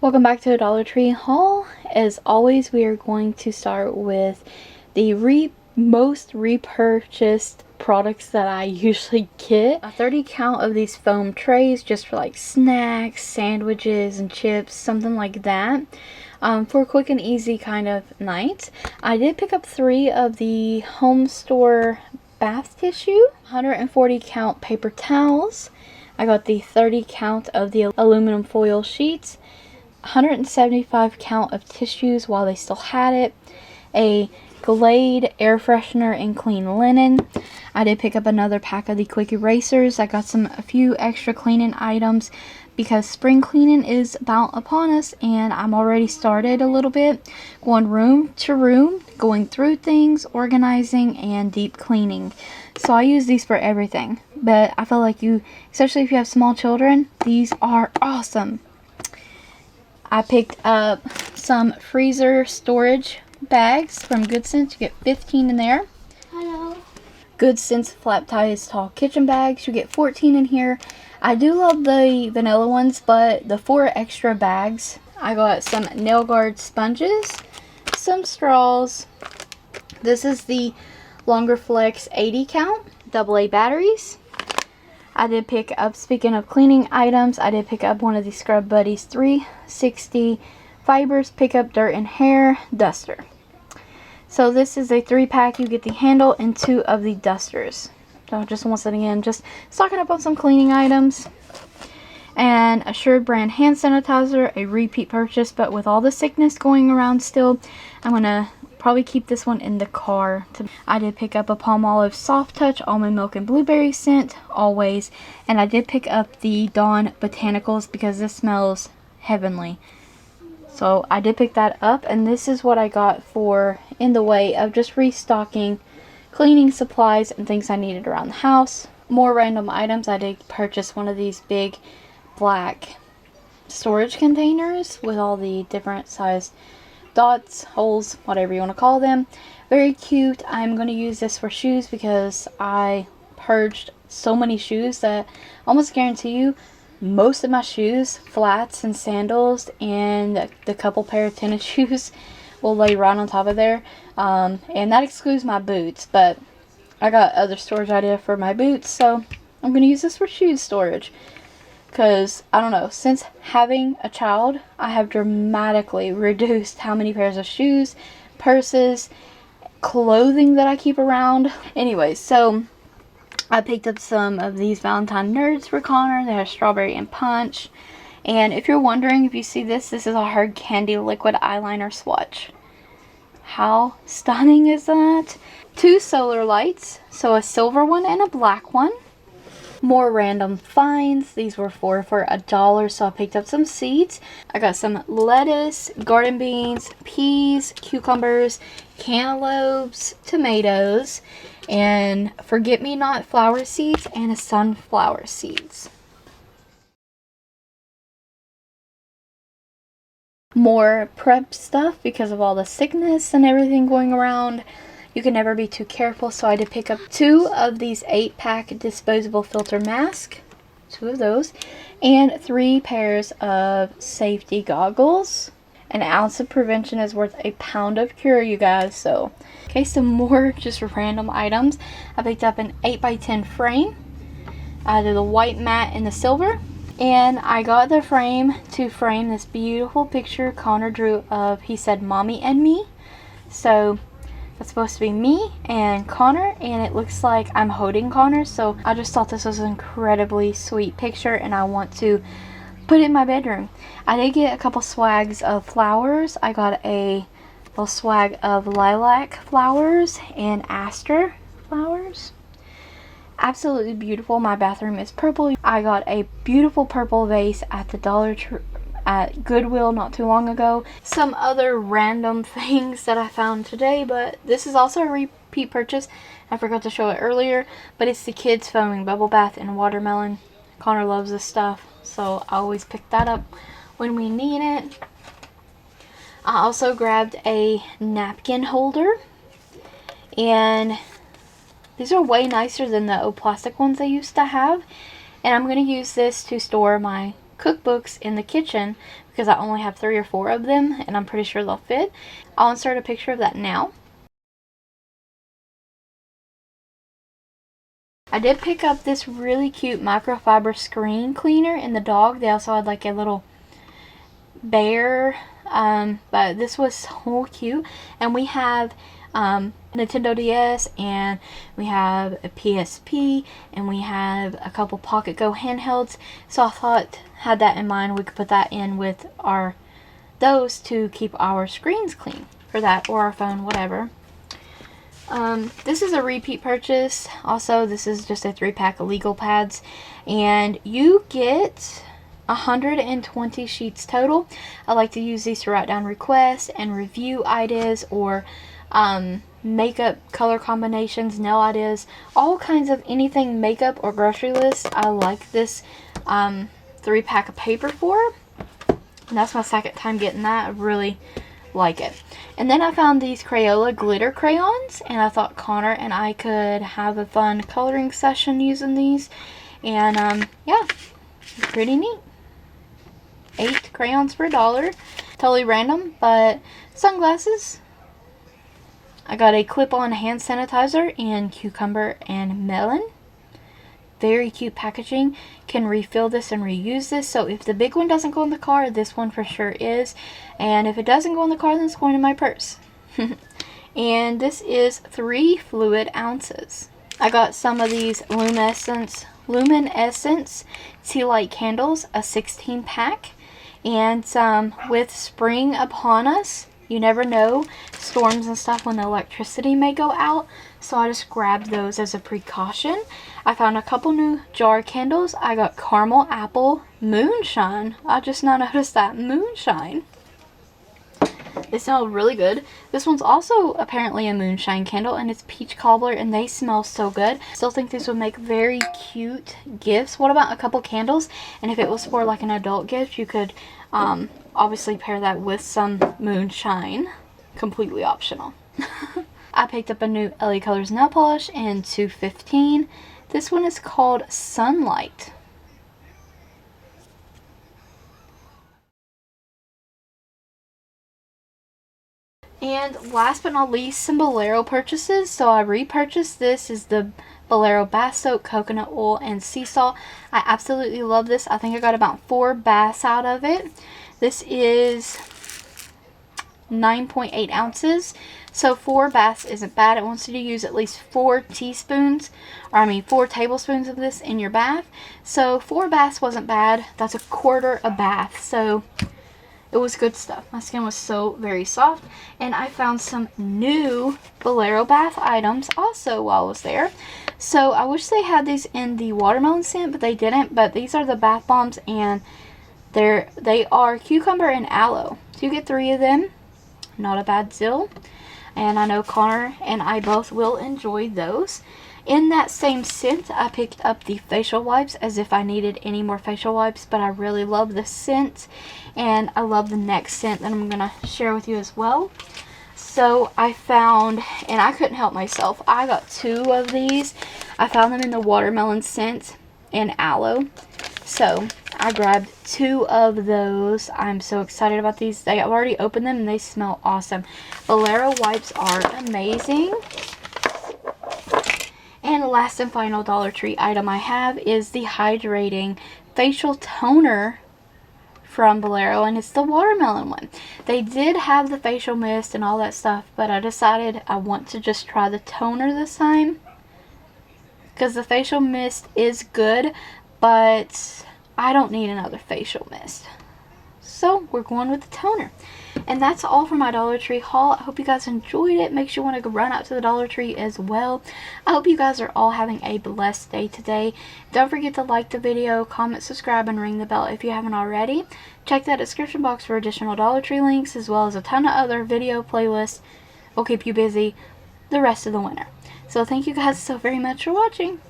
Welcome back to a Dollar Tree haul. As always, we are going to start with the most repurchased products that I usually get. A 30 count of these foam trays just for like snacks, sandwiches, and chips, something like that. For a quick and easy kind of night. I did pick up 3 of the home store bath tissue, 140 count paper towels. I got the 30 count of the aluminum foil sheets, 175 count of tissues while they still had it, a Glade air freshener and clean linen. I did pick up another pack of the quick erasers. I got a few extra cleaning items because spring cleaning is about upon us, and I'm already started a little bit going room to room, going through things, organizing, and deep cleaning. So I use these for everything, but I feel like especially if you have small children, these are awesome. I picked up some freezer storage bags from Good Sense. You get 15 in there. Hello. Good Sense flat ties tall kitchen bags. You get 14 in here. I do love the vanilla ones, but the 4 extra bags. I got some nail guard sponges, some straws. This is the Longer Flex 80 count AA batteries. I did pick up, speaking of cleaning items, I did pick up one of the Scrub Buddies 360 fibers, pick up dirt and hair duster. So this is a 3-pack. You get the handle and 2 of the dusters. So just once again, just stocking up on some cleaning items. And Assured brand hand sanitizer, a repeat purchase, but with all the sickness going around still, I'm gonna probably keep this one in the car. I did pick up a Palmolive Soft Touch almond milk and blueberry scent, always. And I did pick up the Dawn Botanicals because this smells heavenly. So I did pick that up, and this is what I got for in the way of just restocking cleaning supplies and things I needed around the house. More random items. I did purchase one of these big black storage containers with all the different size dots, holes, whatever you want to call them. Very cute. I'm going to use this for shoes because I purged so many shoes that I almost guarantee you most of my shoes, flats and sandals, and the couple pair of tennis shoes will lay right on top of there. And that excludes my boots, but I got other storage idea for my boots, so I'm going to use this for shoe storage. Because, I don't know, since having a child, I have dramatically reduced how many pairs of shoes, purses, clothing that I keep around. Anyway, so I picked up some of these Valentine Nerds for Connor. They have strawberry and punch. And if you're wondering, if you see this is a hard candy liquid eyeliner swatch. How stunning is that? 2 solar lights, so a silver one and a black one. More random finds. These were for $1, so I picked up some seeds. I got some lettuce, garden beans, peas, cucumbers, cantaloupes, tomatoes, and forget-me-not flower seeds and a sunflower seeds. More prep stuff because of all the sickness and everything going around. You can never be too careful, so I did pick up 2 of these 8-pack disposable filter masks, 2 of those, and 3 pairs of safety goggles. An ounce of prevention is worth a pound of cure, you guys. So, okay, some more just random items. I picked up an 8x10 frame. I did the white matte and the silver. And I got the frame to frame this beautiful picture Connor drew of, he said, Mommy and me. So that's supposed to be me and Connor, and it looks like I'm holding Connor. So I just thought this was an incredibly sweet picture, and I want to put it in my bedroom. I did get a couple swags of flowers. I got a little swag of lilac flowers and aster flowers. Absolutely beautiful. My bathroom is purple. I got a beautiful purple vase at the DollarTree at Goodwill not too long ago. Some other random things that I found today, but this is also a repeat purchase. I forgot to show it earlier, but it's the kids foaming bubble bath in watermelon. Connor loves this stuff, so I always pick that up when we need it. I also grabbed a napkin holder, and these are way nicer than the old plastic ones I used to have. And I'm going to use this to store my cookbooks in the kitchen because I only have 3 or 4 of them and I'm pretty sure they'll fit. I'll insert a picture of that now. I did pick up this really cute microfiber screen cleaner in the dog. They also had like a little bear, but this was so cute. And we have Nintendo DS, and we have a PSP, and we have a couple Pocket Go handhelds. So I thought, had that in mind, we could put that in with those to keep our screens clean for that, or our phone, whatever. This is a repeat purchase. Also, this is just a 3-pack of legal pads, and you get 120 sheets total. I like to use these to write down requests and review ideas, or makeup color combinations, nail ideas, all kinds of anything makeup or grocery list. I like this 3-pack of paper for, and that's my second time getting that. I really like it. And then I found these Crayola glitter crayons, and I thought Connor and I could have a fun coloring session using these, and yeah, pretty neat. 8 crayons for $1. Totally random, but sunglasses. I got a clip-on hand sanitizer in cucumber and melon. Very cute packaging. Can refill this and reuse this. So if the big one doesn't go in the car, this one for sure is. And if it doesn't go in the car, then it's going in my purse. And this is 3 fluid ounces. I got some of these luminescence tea light candles, a 16-pack. And with spring upon us, you never know, storms and stuff, when the electricity may go out. So I just grabbed those as a precaution. I found a couple new jar candles. I got caramel apple moonshine. I just now noticed that. Moonshine. They smell really good. This one's also apparently a moonshine candle, and it's peach cobbler, and they smell so good. Still think these would make very cute gifts. What about a couple candles? And if it was for like an adult gift, you could obviously pair that with some moonshine. Completely optional. I picked up a new LaColors nail polish in 215. This one is called Sunlight. And last but not least, some BOLERO purchases. So I repurchased this. Is the BOLERO bath soap, coconut oil, and sea salt. I absolutely love this. I think I got about 4 baths out of it. This is 9.8 ounces. So 4 baths isn't bad. It wants you to use at least 4 tablespoons of this in your bath. So 4 baths wasn't bad. That's a quarter a bath. So it was good stuff. My skin was so very soft. And I found some new BOLERO bath items also while I was there. So I wish they had these in the watermelon scent, but they didn't. But these are the bath bombs, and they are cucumber and aloe. So you get 3 of them. Not a bad deal. And I know Connor and I both will enjoy those. In that same scent, I picked up the facial wipes, as if I needed any more facial wipes, but I really love the scent, and I love the next scent that I'm going to share with you as well. So I found, and I couldn't help myself, I got 2 of these. I found them in the watermelon scent and aloe. So I grabbed 2 of those. I'm so excited about these. I've already opened them and they smell awesome. BOLERO wipes are amazing. And the last and final DollarTree item I have is the hydrating facial toner from BOLERO, and it's the watermelon one. They did have the facial mist and all that stuff, but I decided I want to just try the toner this time, because the facial mist is good, but I don't need another facial mist. So we're going with the toner. And that's all for my Dollar Tree haul. I hope you guys enjoyed it. Makes you want to go run out to the Dollar Tree as well. I hope you guys are all having a blessed day today. Don't forget to like the video, comment, subscribe, and ring the bell if you haven't already. Check that description box for additional Dollar Tree links, as well as a ton of other video playlists. Will keep you busy the rest of the winter. So thank you guys so very much for watching.